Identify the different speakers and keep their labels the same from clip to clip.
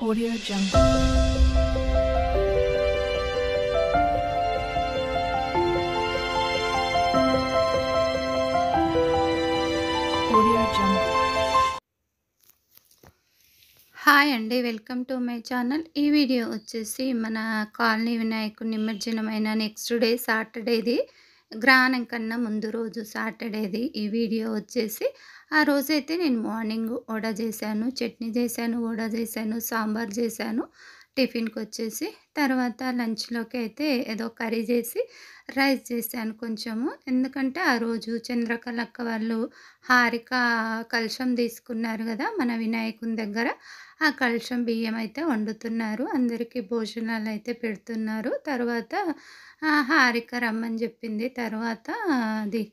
Speaker 1: Audio Jungle. Audio Jungle.
Speaker 2: Hi అండి, welcome to my channel. ఈ video వచ్చేసి మన కాలనీ వినాయకుడి నిమజ్జనమైన నెక్స్ట్ డే సాటర్డేది, గ్రహణం కన్నా ముందు రోజు సాటర్డేది ఈ వీడియో వచ్చేసి. ఆ రోజైతే నేను మార్నింగ్ వడ చేశాను, చట్నీ చేశాను, వడ చేశాను, సాంబార్ చేశాను టిఫిన్కి వచ్చేసి. తర్వాత లంచ్లోకి అయితే ఏదో కర్రీ చేసి రైస్ చేశాను కొంచెము. ఎందుకంటే ఆ రోజు చంద్రకళక్క వాళ్ళు హారిక కలశం తీసుకున్నారు కదా మన వినాయకుని దగ్గర. ఆ కలశం బియ్యం అయితే వండుతున్నారు, అందరికీ భోజనాలు అయితే పెడుతున్నారు. తర్వాత హారిక రమ్మని చెప్పింది. తర్వాత అది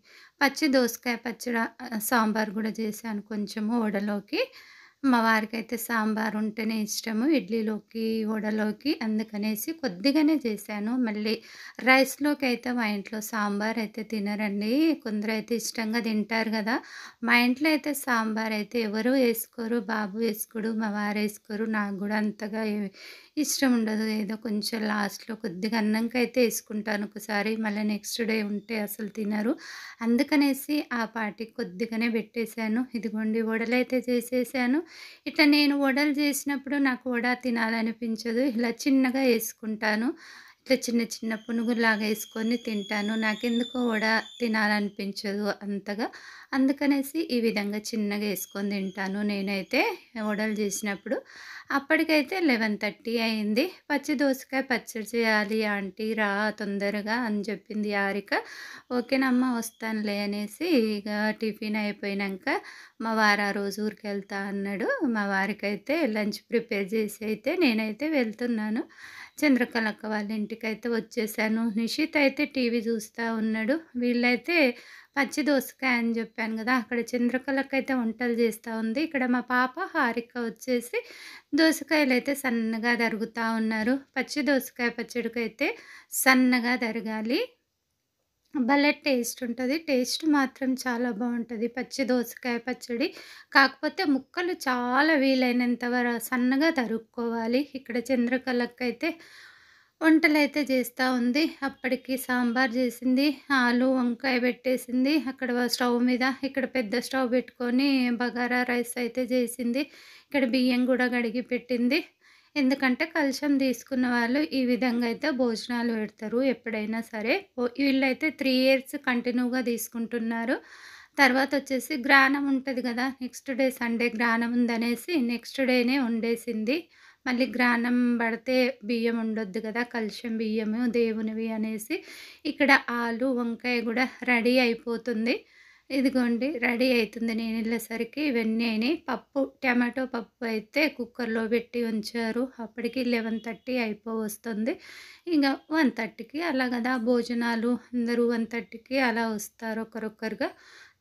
Speaker 2: పచ్చి దోసకాయ పచ్చడి, సాంబార్ కూడా చేశాను కొంచెము వడలోకి. మా వారికైతే సాంబార్ ఉంటేనే ఇష్టము, ఇడ్లీలోకి వడలోకి, అందుకనేసి కొద్దిగానే చేశాను. మళ్ళీ రైస్లోకి అయితే మా ఇంట్లో సాంబార్ అయితే తినరండి, కొందరైతే ఇష్టంగా తింటారు కదా. మా ఇంట్లో అయితే సాంబార్ అయితే ఎవరు వేసుకోరు, బాబు వేసుకోడు, మా వారు వేసుకోరు, నాకు కూడా అంతగా ఇష్టం ఉండదు. ఏదో కొంచెం లాస్ట్లో కొద్దిగా అన్నంకైతే వేసుకుంటాను ఒకసారి, మళ్ళీ నెక్స్ట్ డే ఉంటే అసలు తినరు. అందుకనేసి ఆ పాటికి కొద్దిగానే పెట్టేశాను. ఇదిగోండి వడలైతే చేసేసాను. ఇట్లా నేను వడలు చేసినప్పుడు నాకు వడ తినాలనిపించదు, ఇలా చిన్నగా వేసుకుంటాను. ఇట్లా చిన్న చిన్న పునుగులాగా వేసుకొని తింటాను, నాకెందుకో వడ తినాలనిపించదు అంతగా. అందుకనేసి ఈ విధంగా చిన్నగా వేసుకొని తింటాను నేనైతే వడలు చేసినప్పుడు. అప్పటికైతే 11:30 అయింది. పచ్చి దోసకాయ పచ్చడి చేయాలి ఆంటీ, రా తొందరగా అని చెప్పింది హారిక. ఓకేనమ్మా వస్తానులే అనేసి ఇక టిఫిన్ అయిపోయినాక మా వారు ఆ రోజు ఊరికి వెళ్తా అన్నాడు. మా వారికైతే లంచ్ ప్రిపేర్ చేసి అయితే నేనైతే వెళ్తున్నాను. చంద్రకళక్క వాళ్ళ ఇంటికైతే వచ్చేసాను. నిషిత్ అయితే టీవీ చూస్తూ ఉన్నాడు. వీళ్ళైతే పచ్చి దోసకాయ అని చెప్పాను కదా, అక్కడ చంద్రకళక్క అయితే వంటలు చేస్తూ ఉంది. ఇక్కడ మా పాప హారిక వచ్చేసి దోసకాయలు అయితే సన్నగా తరుగుతూ ఉన్నారు. పచ్చి దోసకాయ పచ్చడికైతే సన్నగా తరగాలి, భలే టేస్ట్ ఉంటుంది. టేస్ట్ మాత్రం చాలా బాగుంటుంది పచ్చి దోసకాయ పచ్చడి. కాకపోతే ముక్కలు చాలా వీలైనంత సన్నగా తరుక్కోవాలి. ఇక్కడ చంద్రకళక్క అయితే వంటలైతే చేస్తూ ఉంది. అప్పటికి సాంబార్ చేసింది, ఆలు వంకాయ పెట్టేసింది అక్కడ స్టవ్ మీద. ఇక్కడ పెద్ద స్టవ్ పెట్టుకొని బగారా రైస్ అయితే చేసింది. ఇక్కడ బియ్యం కూడా కడిగి పెట్టింది. ఎందుకంటే కలశం తీసుకున్న వాళ్ళు ఈ విధంగా అయితే భోజనాలు పెడతారు ఎప్పుడైనా సరే. వీళ్ళైతే 3 ఇయర్స్ కంటిన్యూగా తీసుకుంటున్నారు. తర్వాత వచ్చేసి గ్రానం ఉంటుంది కదా, నెక్స్ట్ డే సండే గ్రానం ఉందనేసి నెక్స్ట్ డేనే వండేసింది. మళ్ళీ గ్రానం పడితే బియ్యం ఉండొద్దు కదా, కలశం బియ్యము దేవునివి అనేసి. ఇక్కడ ఆలు వంకాయ కూడా రెడీ అయిపోతుంది. ఇదిగోండి రెడీ అవుతుంది నేను వెళ్ళేసరికి. ఇవన్నీ అయినాయి. పప్పు, టమాటో పప్పు అయితే కుక్కర్లో పెట్టి ఉంచారు. అప్పటికి 11:30 అయిపోవస్తుంది. ఇంకా 1:30కి అలా కదా భోజనాలు, అందరూ 1:30కి అలా వస్తారు ఒకరొకరుగా.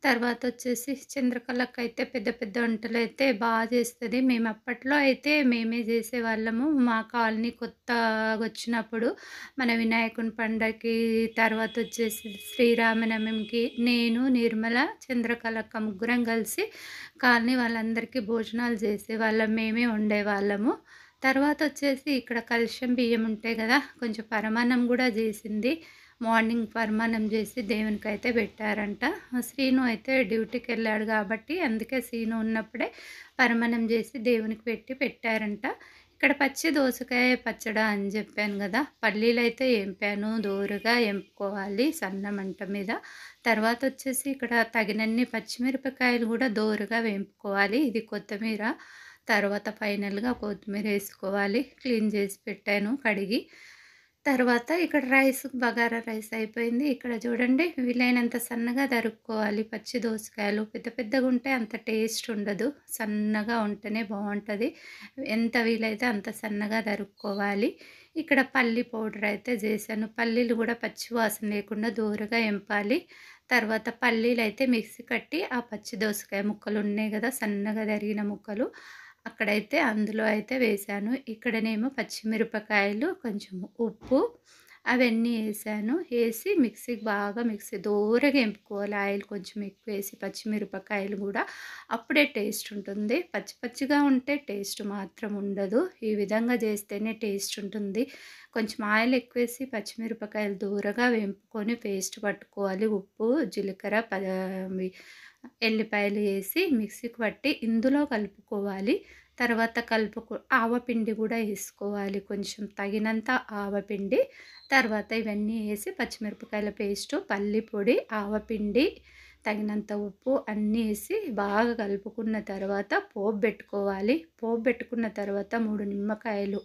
Speaker 2: తర్వాత వచ్చేసి చంద్రకళక్క అయితే పెద్ద పెద్ద వంటలు అయితే బాగా చేస్తుంది. మేము అప్పట్లో అయితే మేమే చేసేవాళ్ళము. మా కాలనీ కొత్తగా వచ్చినప్పుడు మన వినాయకుని పండగకి, తర్వాత వచ్చేసి శ్రీరామనవమికి నేను, నిర్మల, చంద్రకళక్క ముగ్గురం కలిసి కాలనీ వాళ్ళందరికీ భోజనాలు చేసేవాళ్ళం, మేమే వండేవాళ్ళము. తర్వాత వచ్చేసి ఇక్కడ కలశం బియ్యం ఉంటాయి కదా, కొంచెం పరమాన్నం కూడా చేసింది. మార్నింగ్ పరమాన్నం చేసి దేవునికి అయితే పెట్టారంట. శ్రీను అయితే డ్యూటీకి వెళ్ళాడు కాబట్టి అందుకే శ్రీను ఉన్నప్పుడే పరమాన్నం చేసి దేవునికి పెట్టారంట. ఇక్కడ పచ్చి దోసకాయ పచ్చడి అని చెప్పాను కదా, పల్లీలు అయితే ఏంపాను, దోరగా ఎంపుకోవాలి సన్న మంట మీద. తర్వాత వచ్చేసి ఇక్కడ తగినన్ని పచ్చిమిరపకాయలు కూడా దోరగా వేంపుకోవాలి. ఇది కొత్తిమీర. తర్వాత ఫైనల్గా కొత్తిమీర వేసుకోవాలి. క్లీన్ చేసి పెట్టాను కడిగి. తర్వాత ఇక్కడ రైస్, బగారా రైస్ అయిపోయింది. ఇక్కడ చూడండి వీలైనంత సన్నగా తరుక్కోవాలి పచ్చి దోసకాయలు. పెద్ద పెద్దగా ఉంటే అంత టేస్ట్ ఉండదు, సన్నగా ఉంటేనే బాగుంటుంది. ఎంత వీలైతే అంత సన్నగా తరుక్కోవాలి. ఇక్కడ పల్లి పౌడర్ అయితే చేశాను. పల్లీలు కూడా పచ్చి వాసన లేకుండా దూరగా ఎంపాలి. తర్వాత పల్లీలు అయితే మిక్సీ కట్టి ఆ పచ్చి దోసకాయ ముక్కలు ఉన్నాయి కదా, సన్నగా తరిగిన ముక్కలు, అక్కడైతే అందులో అయితే వేశాను. ఇక్కడనేమో పచ్చిమిరపకాయలు, కొంచెం ఉప్పు, అవన్నీ ఏసాను. ఏసి మిక్సీకి బాగా దోరగా ఎంపుకోవాలి. ఆయిల్ కొంచెం ఎక్కువేసి, పచ్చిమిరపకాయలు గూడా అప్పుడే టేస్ట్ ఉంటుంది. పచ్చి పచ్చిగా ఉంటే టేస్ట్ మాత్రం ఉండదు. ఈ విధంగా చేస్తేనే టేస్ట్ ఉంటుంది. కొంచెం ఆయిల్ ఎక్కువేసి పచ్చిమిరపకాయలు దోరగా వేంపుకొని పేస్ట్ పట్టుకోవాలి. ఉప్పు, జీలకర్ర, ఎల్లిపాయలు ఏసి మిక్సీకి పట్టి ఇందులో కలుపుకోవాలి. తర్వాత ఆవపిండి గూడా ఏసుకోవాలి. కొంచెం తగినంత ఆవపిండి. తర్వాత ఇవన్నీ ఏసి పచ్చిమిరపకాయల పేస్టు, పల్లి పొడి, ఆవపిండి, తగినంత ఉప్పు అన్నీ ఏసి బాగా కలుపుకున్న తర్వాత పోపు బెట్టుకోవాలి. పోపు బెట్టుకున్న తర్వాత 3 నిమ్మకాయలు,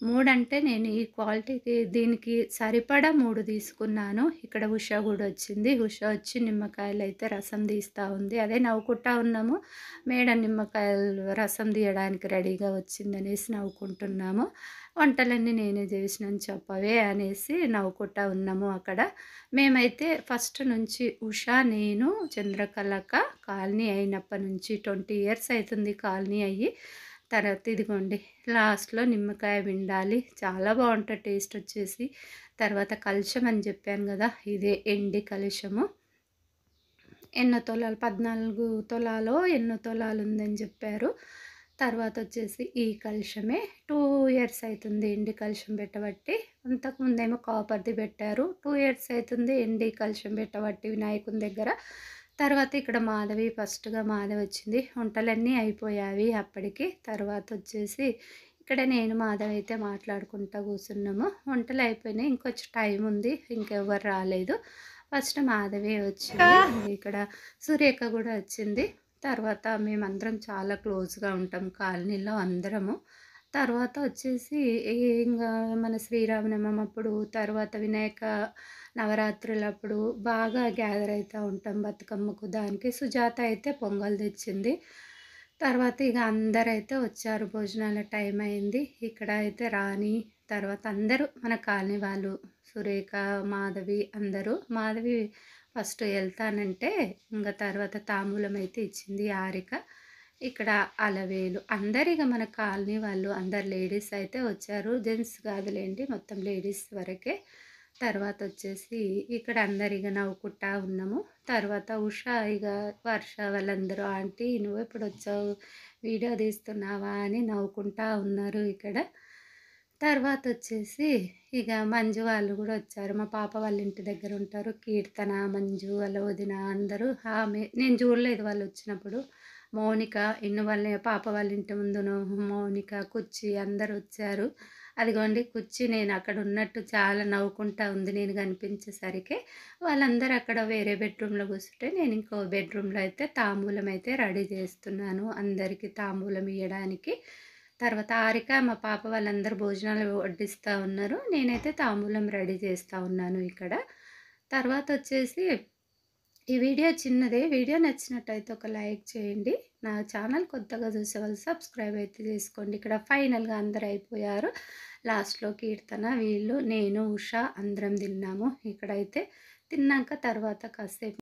Speaker 2: 3 అంటే నేను ఈ క్వాలిటీకి దీనికి సరిపడా 3 తీసుకున్నాను. ఇక్కడ ఉష గూడా వచ్చింది. ఉష వచ్చి నిమ్మకాయలైతే రసం తీస్తా ఉంది. అదే నవ్వుకుంటా ఉన్నాము. మేడం నిమ్మకాయలు రసం తీయడానికి రెడీగా వచ్చిందనేసి నవ్వుకుంటున్నాము. వంటలన్నీ నేనే చేసినాను చెప్పవే అనేసి నవ్వుకుంటా ఉన్నాము అక్కడ. మేమైతే ఫస్ట్ నుంచి ఉష, నేను, చంద్రకళక్క కాలనీ అయినప్పటి నుంచి 20 ఇయర్స్ అవుతుంది కాలనీ అయ్యి. తర్వాత ఇదిగోండి లాస్ట్‌లో నిమ్మకాయ పిండాలి. చాలా బావుంటది టేస్ట్ వచ్చేసి. తర్వాత కలశం అని చెప్పాను గదా! ఇదే ఎండి కలశము. ఎన్నో తులాలు 14 తులాలో ఎన్నో తులాలుందని చెప్పారు. తర్వాతొచ్చేసి ఈ కలశమే 2 ఇయర్స్ అయితుంది ఎండి కలశం పెట్టబట్టి. అంతకుముందేమో కాపర్‌ది పెట్టారు. 2 ఇయర్స్ అయితుంది ఎండి కలశం పెట్టబట్టి వినాయకుని దగ్గర. తర్వాత ఇక్కడ మాధవి ఫస్ట్‌గా మాధవి వచ్చింది. వంటలన్నీ అయిపోయావి అప్పటికి. తర్వాతొచ్చేసి ఇక్కడ నేను, మాధవి అయితే మాట్లాడుకుంటా కూసున్నాము. వంటలు అయిపోయినాయి. ఇంకొంచెం టైం ఉంది. ఇంకెవ్వరు రాలేదు. ఫస్ట్ మాధవి వచ్చింది. ఇక్కడ సురేఖ కూడా వచ్చింది. తర్వాత మేమందరం చాలా క్లోజ్‌గా ఉంటాం కాలనీలో అందరము. తర్వాత వచ్చేసి ఇంగా మన శ్రీరామనవమి అప్పుడు, తర్వాత వినాయక నవరాత్రులప్పుడు బాగా గ్యాదర్ అయితా ఉంటాం బతుకమ్మకు. దానికి సుజాత అయితే పొంగల్ తెచ్చింది. తర్వాత ఇక అందరైతే వచ్చారు. భోజనాల టైం అయింది. ఇక్కడ అయితే రాణి, తర్వాత అందరూ మన కాలనీ వాళ్ళు, సురేఖ, మాధవి అందరూ. మాధవి ఫస్ట్ వెళ్తానంటే ఇంక తర్వాత తాంబూలం అయితే ఇచ్చింది హారిక. ఇక్కడ అలవేలు అందరిక మన కాలనీ వాళ్ళు అందరు లేడీస్ అయితే వచ్చారు. జెంట్స్ కాదులేండి, మొత్తం లేడీస్ వరకే. తర్వాత వచ్చేసి ఇక్కడ అందరిగా నవ్వుకుంటా ఉన్నాము. తర్వాత ఉష, ఇక వర్ష వాళ్ళందరూ ఆంటీ నువ్వు ఎప్పుడు వచ్చావు, వీడియో తీస్తున్నావా అని నవ్వుకుంటా ఉన్నారు ఇక్కడ. తర్వాత వచ్చేసి ఇక మంజు వాళ్ళు కూడా వచ్చారు. మా పాప వాళ్ళ ఇంటి దగ్గర ఉంటారు. కీర్తన, మంజు వాళ్ళ వదిన అందరూ. ఆమె నేను చూడలేదు వాళ్ళు వచ్చినప్పుడు. మౌనిక, ఇన్ను వాళ్ళ పాప వాళ్ళ ఇంటి ముందును మౌనిక, కుచ్చి అందరూ వచ్చారు. అదిగోండి కుచ్చి నేను అక్కడ ఉన్నట్టు చాలా నవ్వుకుంటా ఉంది నేను కనిపించేసరికి. వాళ్ళందరూ అక్కడ వేరే బెడ్రూమ్లో కూర్చుంటే నేను ఇంకో బెడ్రూమ్లో అయితే తాంబూలం అయితే రెడీ చేస్తున్నాను అందరికీ తాంబూలం ఇవ్వడానికి. తర్వాత హారిక, మా పాప వాళ్ళందరూ భోజనాలు వడ్డిస్తూ ఉన్నారు. నేనైతే తాంబూలం రెడీ చేస్తూ ఉన్నాను ఇక్కడ. తర్వాత వచ్చేసి ఈ వీడియో చిన్నదే. వీడియో నచ్చినట్టయితే ఒక లైక్ చేయండి. నా ఛానల్ కొత్తగా చూసే వాళ్ళు సబ్స్క్రైబ్ అయితే చేసుకోండి. ఇక్కడ ఫైనల్గా అందరూ అయిపోయారు. లాస్ట్‌లో కీర్తన, వీళ్ళు, నేను, ఉష అందరం తిన్నాము. ఇక్కడైతే తిన్నాక తర్వాత కాసేపు